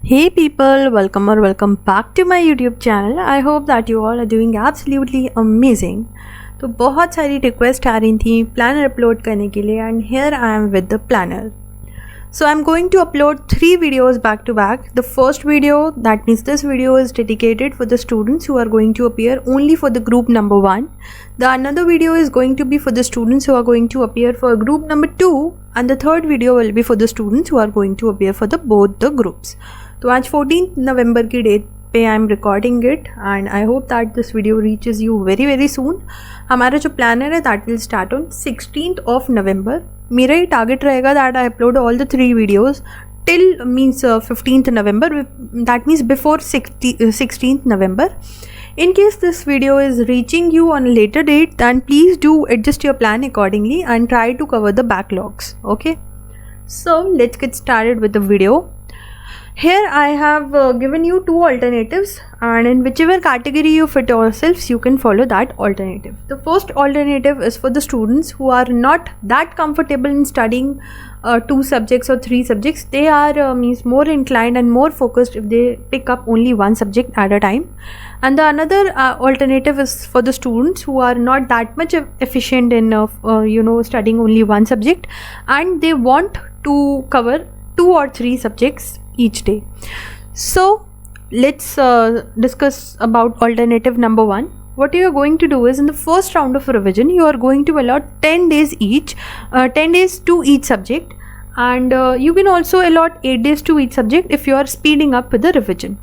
Hey people, welcome back to my YouTube channel. I hope that you all are doing absolutely amazing. तो बहुत सारी request आ रही थी planner upload करने के लिए and here I am with the planner. So I'm going to upload 3 videos back to back. The first video, that means this video, is dedicated for the students who are going to appear only for the group number 1. The another video is going to be for the students who are going to appear for group number 2, and the third video will be for the students who are going to appear for both the groups. तो आज 14 नवंबर की date पे I am recording it and I hope that this video reaches you very very soon. हमारा जो planner है that will start on 16th of November. मेरा ही target रहेगा that I upload all the 3 videos till means 15th November, that means before 16th November. In case this video is reaching you on a later date, then please do adjust your plan accordingly and try to cover the backlogs. Okay, so let's get started with the video. Here I have given you 2 alternatives, and in whichever category you fit yourselves, you can follow that alternative. The first alternative is for the students who are not that comfortable in studying 2 subjects or 3 subjects. They are means more inclined and more focused if they pick up only one subject at a time. And the another alternative is for the students who are not that much efficient in studying only one subject, and they want to cover 2 or 3 subjects each day. So let's discuss about alternative number 1. What you are going to do is, in the first round of revision, you are going to allot 10 days each, 10 days to each subject, and you can also allot 8 days to each subject if you are speeding up with the revision.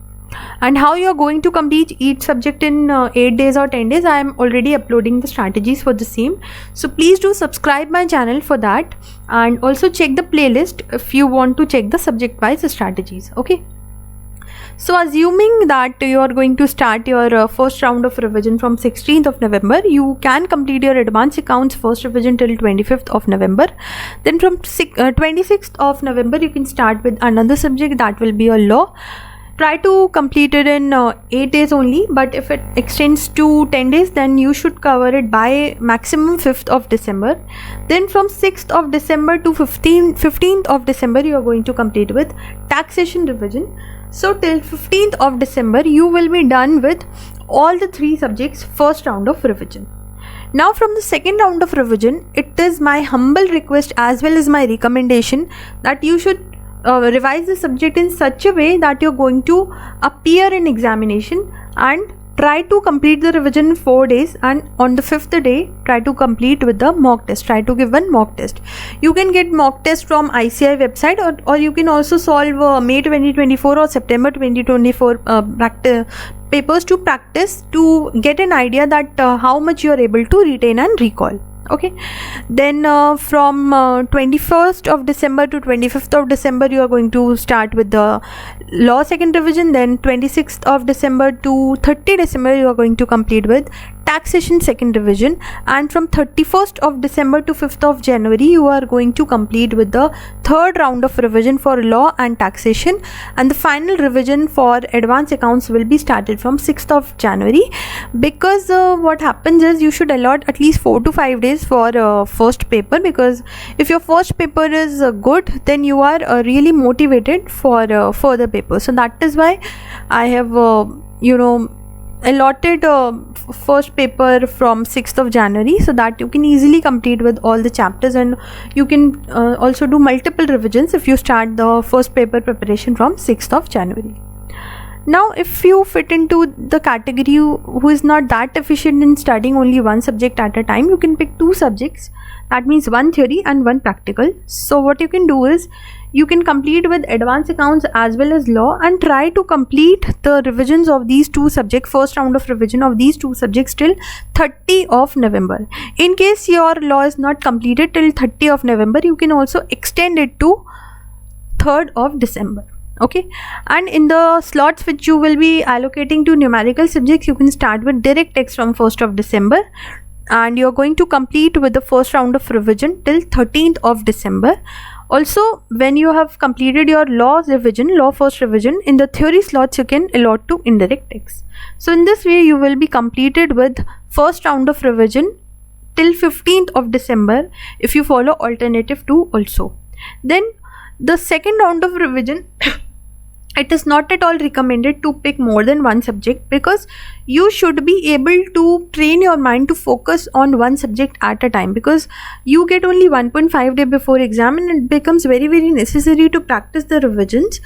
And how you are going to complete each subject in 8 days or 10 days, I am already uploading the strategies for the same. So please do subscribe my channel for that, and also check the playlist if you want to check the subject wise strategies. Okay, so assuming that you are going to start your first round of revision from 16th of November, you can complete your advanced accounts first revision till 25th of November. Then from 26th of November you can start with another subject, that will be a law. Try to complete it in 8 days only, but if it extends to 10 days, then you should cover it by maximum 5th of December. Then from 6th of December to 15th of December, you are going to complete with taxation revision. So till 15th of December, you will be done with all the 3 subjects first round of revision. Now from the second round of revision, it is my humble request as well as my recommendation that you should revise the subject in such a way that you're going to appear in examination, and try to complete the revision in 4 days, and on the 5th day try to complete with the mock test. Try to give one mock test. You can get mock test from ICI website, or you can also solve May 2024 or September 2024 papers to practice, to get an idea that how much you are able to retain and recall. Okay, then from 21st of December to 25th of December, you are going to start with the law second revision. Then 26th of December to 30 December, you are going to complete with taxation second revision, and from 31st of December to 5th of January, you are going to complete with the third round of revision for law and taxation, and the final revision for advanced accounts will be started from 6th of January. Because what happens is, you should allot at least 4 to 5 days for first paper, because if your first paper is good, then you are really motivated for further papers. So that is why I have allotted first paper from 6th of January, so that you can easily complete with all the chapters, and you can also do multiple revisions if you start the first paper preparation from 6th of January. Now if you fit into the category who is not that efficient in studying only one subject at a time, you can pick 2 subjects, that means 1 theory and 1 practical. So what you can do is, you can complete with advanced accounts as well as law, and try to complete the revisions of these 2 subjects, first round of revision of these 2 subjects, till 30 of November. In case your law is not completed till 30 of November, you can also extend it to 3rd of December. Okay, and in the slots which you will be allocating to numerical subjects, you can start with direct text from 1st of December, and you're going to complete with the first round of revision till 13th of December. Also, when you have completed your law first revision, in the theory slots you can allot to indirect text. So in this way, you will be completed with first round of revision till 15th of December if you follow alternative 2 also. Then the second round of revision it is not at all recommended to pick more than one subject, because you should be able to train your mind to focus on one subject at a time, because you get only 1.5 day before exam, and it becomes very necessary to practice the revisions,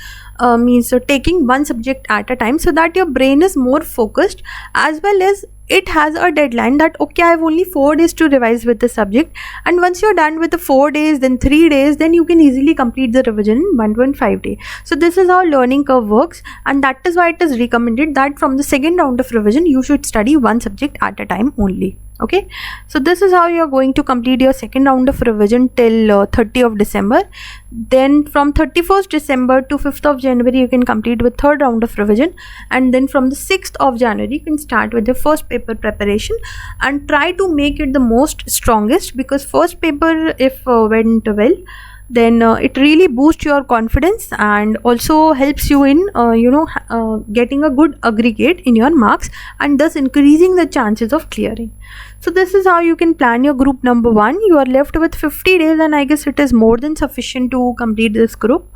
means taking one subject at a time, so that your brain is more focused, as well as it has a deadline that okay, I have only 4 days to revise with the subject, and once you're done with the 4 days, then 3 days, then you can easily complete the revision in 1.5 day. So this is how learning curve works, and that is why it is recommended that from the second round of revision you should study one subject at a time only. Okay, so this is how you are going to complete your second round of revision till 30th of December. Then from 31st December to 5th of January you can complete with third round of revision, and then from the 6th of January you can start with the first paper preparation, and try to make it the most strongest, because first paper if went well, then it really boosts your confidence and also helps you in getting a good aggregate in your marks, and thus increasing the chances of clearing. So this is how you can plan your group number 1. You are left with 50 days, and I guess it is more than sufficient to complete this group.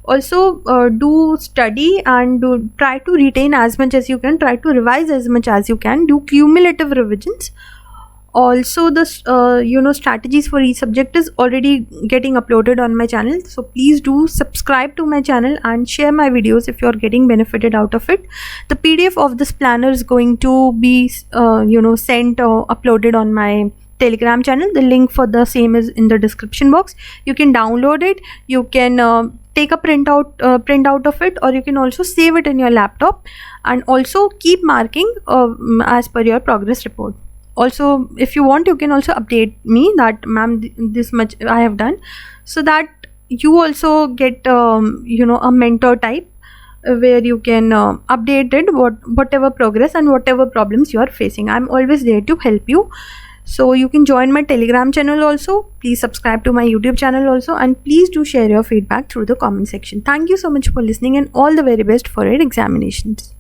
Also do study and try to retain as much as you can, try to revise as much as you can, do cumulative revisions. Also the strategies for each subject is already getting uploaded on my channel, so please do subscribe to my channel and share my videos if you're getting benefited out of it. The PDF of this planner is going to be sent or uploaded on my Telegram channel. The link for the same is in the description box. You can download it, you can take a printout of it, or you can also save it in your laptop, and also keep marking as per your progress report. Also, if you want, you can also update me that ma'am, this much I have done, so that you also get a mentor type where you can update it whatever progress and whatever problems you are facing. I'm always there to help you. So you can join my Telegram channel also. Please subscribe to my YouTube channel also, and please do share your feedback through the comment section. Thank you so much for listening, and all the very best for your examinations.